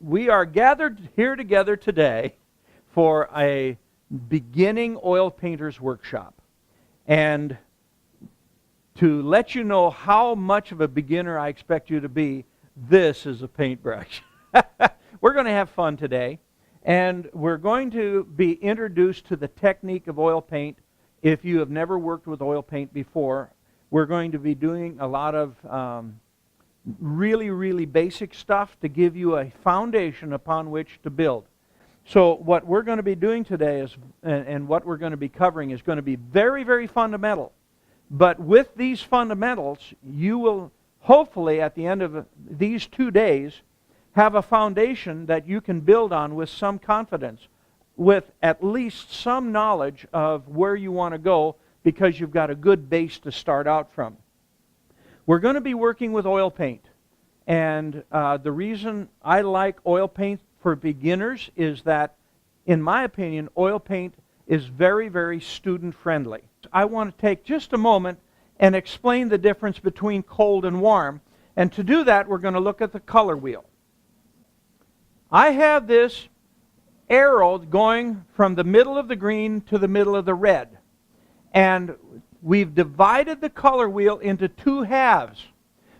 we are gathered here together today for a beginning oil painters workshop. And to let you know how much of a beginner I expect you to be, this is a paintbrush. We're going to have fun today, and we're going to be introduced to the technique of oil paint. If you have never worked with oil paint before, we're going to be doing a lot of really basic stuff to give you a foundation upon which to build. So what we're going to be doing today is, and what we're going to be covering is going to be very fundamental. But with these fundamentals, you will hopefully at the end of these 2 days have a foundation that you can build on with some confidence, with at least some knowledge of where you want to go, because you've got a good base to start out from. We're going to be working with oil paint. And the reason I like oil paint for beginners is that, in my opinion, oil paint is very student friendly. I want to take just a moment and explain the difference between cold and warm. And to do that, we're going to look at the color wheel. I have this arrow going from the middle of the green to the middle of the red. And we've divided the color wheel into 2 halves.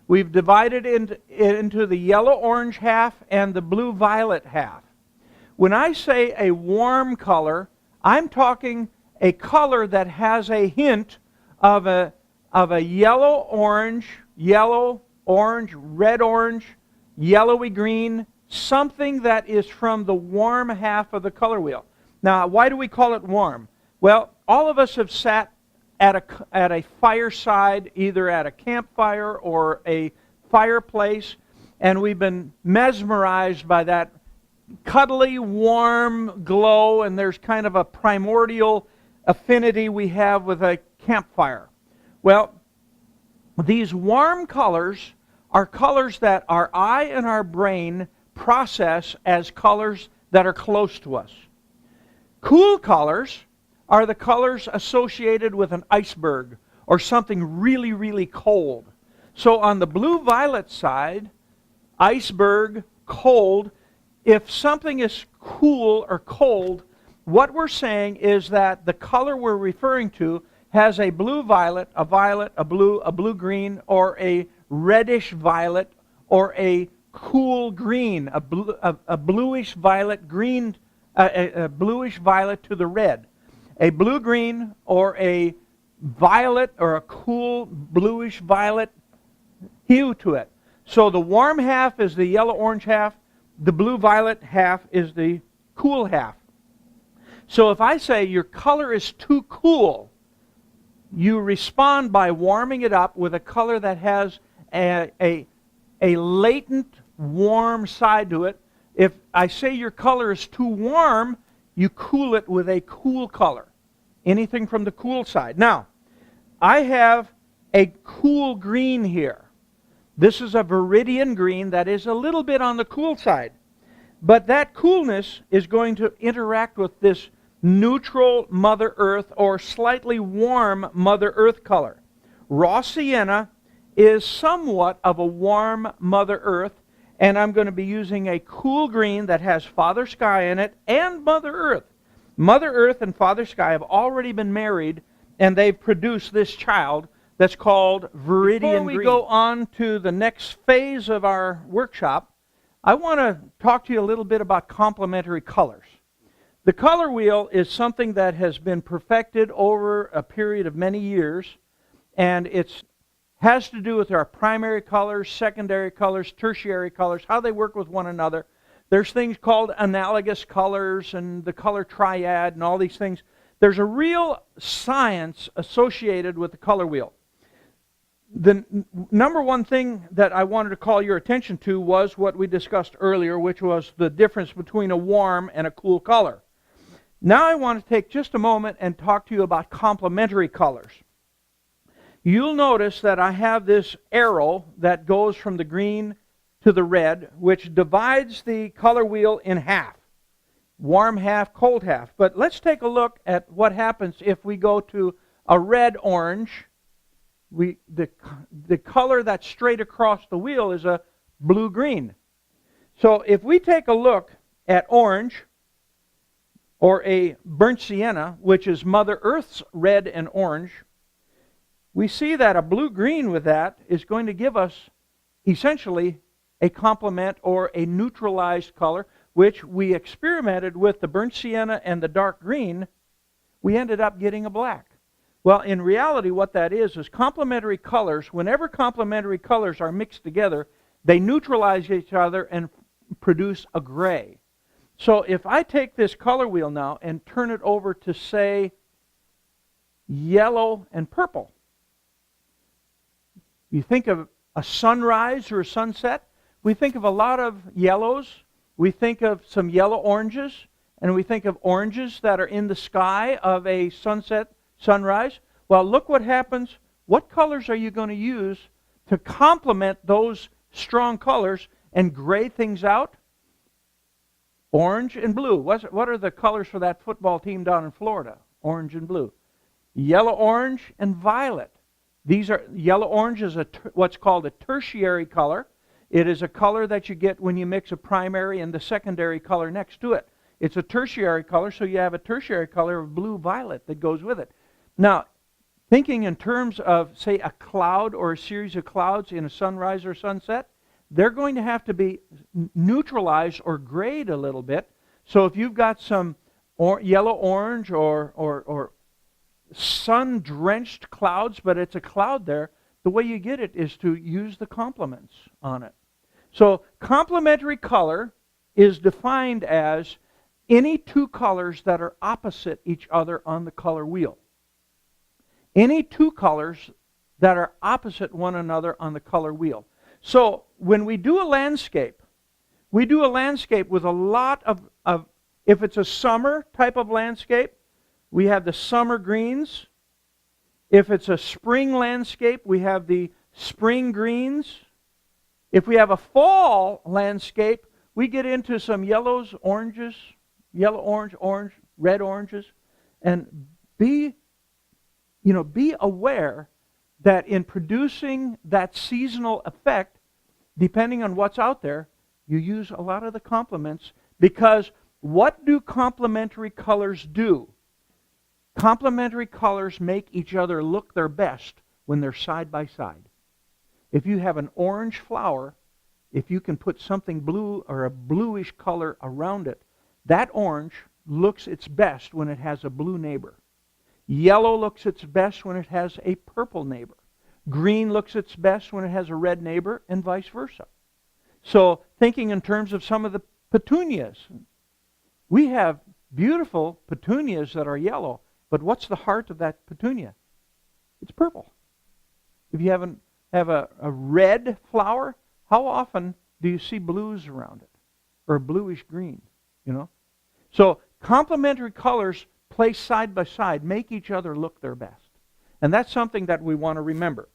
We've divided it into the yellow-orange half and the blue-violet half. When I say a warm color, I'm talking a color that has a hint of a yellow-orange, yellow-orange, red-orange, yellowy-green, something that is from the warm half of the color wheel. Now, why do we call it warm? Well, all of us have sat at a fireside, either at a campfire or a fireplace, and we've been mesmerized by that cuddly, warm glow, and there's kind of a primordial affinity we have with a campfire. Well, these warm colors are colors that our eye and our brain process as colors that are close to us. Cool colors are the colors associated with an iceberg or something really cold. So on the blue-violet side, iceberg, cold, if something is cool or cold, what we're saying is that the color we're referring to has a blue-violet, a violet, a blue-green, or a reddish-violet, or a cool green, a bluish-violet green, a bluish-violet to the red. A blue-green or a violet or a cool bluish-violet hue to it. So the warm half is the yellow-orange half. The blue-violet half is the cool half. So if I say your color is too cool, you respond by warming it up with a color that has a latent warm side to it. If I say your color is too warm, you cool it with a cool color. Anything from the cool side. Now, I have a cool green here. This is a viridian green that is a little bit on the cool side. But that coolness is going to interact with this neutral Mother Earth or slightly warm Mother Earth color. Raw sienna is somewhat of a warm Mother Earth, and I'm going to be using a cool green that has Father Sky in it and Mother Earth. Mother Earth and Father Sky have already been married, and they've produced this child that's called viridian green. Before we go on to the next phase of our workshop, I want to talk to you a little bit about complementary colors. The color wheel is something that has been perfected over a period of many years, and it has to do with our primary colors, secondary colors, tertiary colors, how they work with one another. There's things called analogous colors and the color triad and all these things. There's a real science associated with the color wheel. The number one thing that I wanted to call your attention to was what we discussed earlier, which was the difference between a warm and a cool color. Now I want to take just a moment and talk to you about complementary colors. You'll notice that I have this arrow that goes from the green to the red, which divides the color wheel in half. Warm half, cold half. But let's take a look at what happens if we go to a red-orange. The color that's straight across the wheel is a blue-green. So if we take a look at orange, or a burnt sienna, which is Mother Earth's red and orange, we see that a blue-green with that is going to give us essentially a complement or a neutralized color, which we experimented with the burnt sienna and the dark green. We ended up getting a black. Well, in reality, what that is complementary colors. Whenever complementary colors are mixed together, they neutralize each other and produce a gray. So if I take this color wheel now and turn it over to, say, yellow and purple, you think of a sunrise or a sunset, we think of a lot of yellows, we think of some yellow oranges, and we think of oranges that are in the sky of a sunset, sunrise. Well, look what happens. What colors are you going to use to complement those strong colors and gray things out? Orange and blue. What are the colors for that football team down in Florida? Orange and blue. Yellow, orange, and violet. Yellow orange is what's called a tertiary color. It is a color that you get when you mix a primary and the secondary color next to it. It's a tertiary color, so you have a tertiary color of blue-violet that goes with it. Now, thinking in terms of, say, a cloud or a series of clouds in a sunrise or sunset, they're going to have to be neutralized or grayed a little bit. So if you've got some yellow-orange or sun-drenched clouds, but it's a cloud there, the way you get it is to use the complements on it. So complementary color is defined as any two colors that are opposite each other on the color wheel. Any two colors that are opposite one another on the color wheel. So when we do a landscape with a lot of, if it's a summer type of landscape, we have the summer greens. If it's a spring landscape, we have the spring greens. If we have a fall landscape, we get into some yellows, oranges, yellow, orange, red oranges. And be aware that in producing that seasonal effect, depending on what's out there, you use a lot of the complements, because what do complementary colors do? Complementary colors make each other look their best when they're side by side. If you have an orange flower, if you can put something blue or a bluish color around it, that orange looks its best when it has a blue neighbor. Yellow looks its best when it has a purple neighbor. Green looks its best when it has a red neighbor, and vice versa. So thinking in terms of some of the petunias, we have beautiful petunias that are yellow, but what's the heart of that petunia? It's purple. If you have a red flower, how often do you see blues around it? Or a bluish green, So complementary colors placed side by side make each other look their best. And that's something that we want to remember.